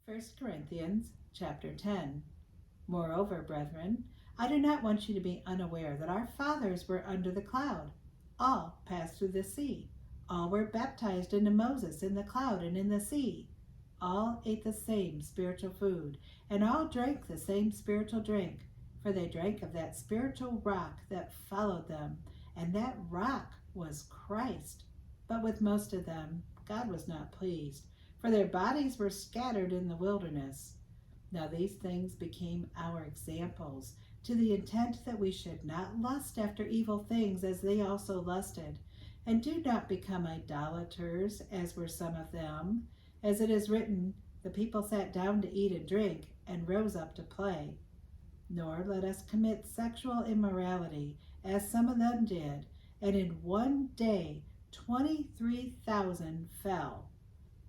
First Corinthians chapter 10. Moreover, brethren, I do not want you to be unaware that our fathers were under the cloud. All passed through the sea. All were baptized into Moses in the cloud and in the sea. All ate the same spiritual food, and all drank the same spiritual drink, for they drank of that spiritual rock that followed them, and that rock was Christ. But with most of them God was not pleased, for their bodies were scattered in the wilderness. Now these things became our examples, to the intent that we should not lust after evil things as they also lusted. And do not become idolaters, as were some of them. As it is written, the people sat down to eat and drink, and rose up to play. Nor let us commit sexual immorality, as some of them did, and in one day 23,000 fell.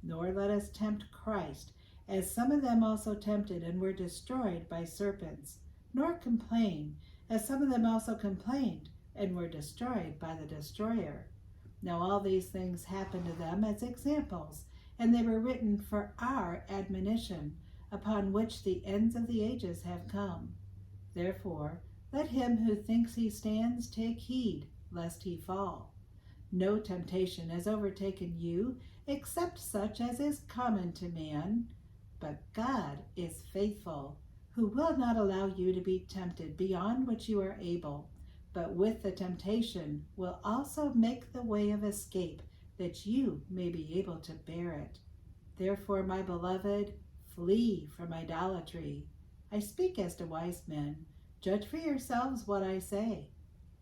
Nor let us tempt Christ, as some of them also tempted and were destroyed by serpents. Nor complain, as some of them also complained and were destroyed by the destroyer. Now all these things happened to them as examples, and they were written for our admonition, upon which the ends of the ages have come. Therefore, let him who thinks he stands take heed, lest he fall. No temptation has overtaken you, except such as is common to man. But God is faithful, who will not allow you to be tempted beyond what you are able, but with the temptation will also make the way of escape, that you may be able to bear it. Therefore, my beloved, flee from idolatry. I speak as to wise men. Judge for yourselves what I say.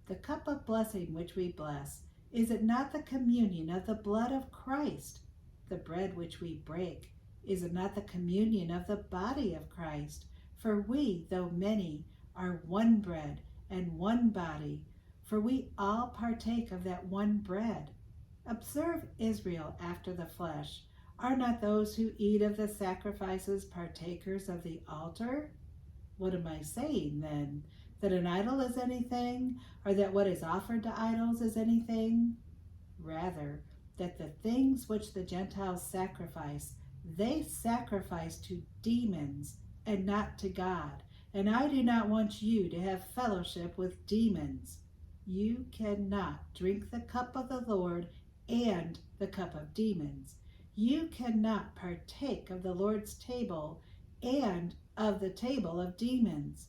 The cup of blessing which we bless, is it not the communion of the blood of Christ? The bread which we break, is it not the communion of the body of Christ? For we, though many, are one bread and one body, for we all partake of that one bread. Observe Israel after the flesh. Are not those who eat of the sacrifices partakers of the altar? What am I saying then? That an idol is anything, or that what is offered to idols is anything? Rather, that the things which the Gentiles sacrifice, they sacrifice to demons and not to God. And I do not want you to have fellowship with demons. You cannot drink the cup of the Lord and the cup of demons. You cannot partake of the Lord's table and of the table of demons.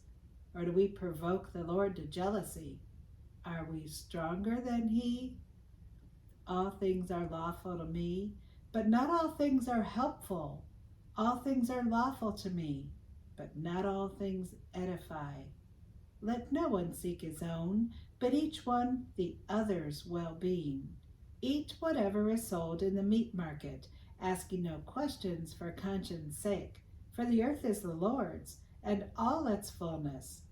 Or do we provoke the Lord to jealousy? Are we stronger than he? All things are lawful to me, but not all things are helpful. All things are lawful to me, but not all things edify. Let no one seek his own, but each one the other's well-being. Eat whatever is sold in the meat market, asking no questions for conscience sake, for the earth is the Lord's, and all its fullness.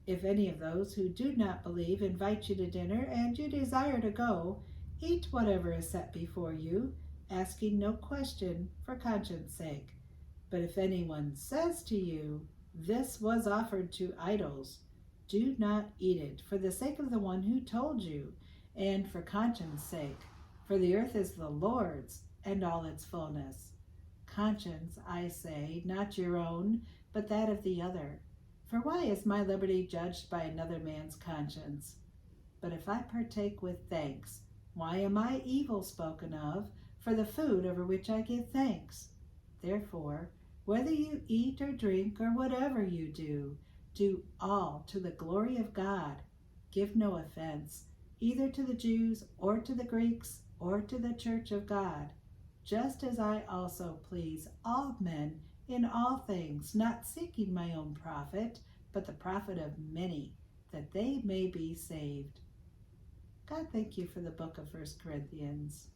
If any of those who do not believe invite you to dinner, and you desire to go, eat whatever is set before you, asking no question for conscience sake. But if anyone says to you, "This was offered to idols," do not eat it for the sake of the one who told you, and for conscience sake. For the earth is the Lord's, and all its fullness. Conscience, I say, not your own, but that of the other. For why is my liberty judged by another man's conscience? But if I partake with thanks, why am I evil spoken of for the food over which I give thanks? Therefore, whether you eat or drink or whatever you do, do all to the glory of God. Give no offense, either to the Jews or to the Greeks or to the church of God, just as I also please all men in all things, not seeking my own profit, but the profit of many, that they may be saved. God, thank you for the book of 1 Corinthians.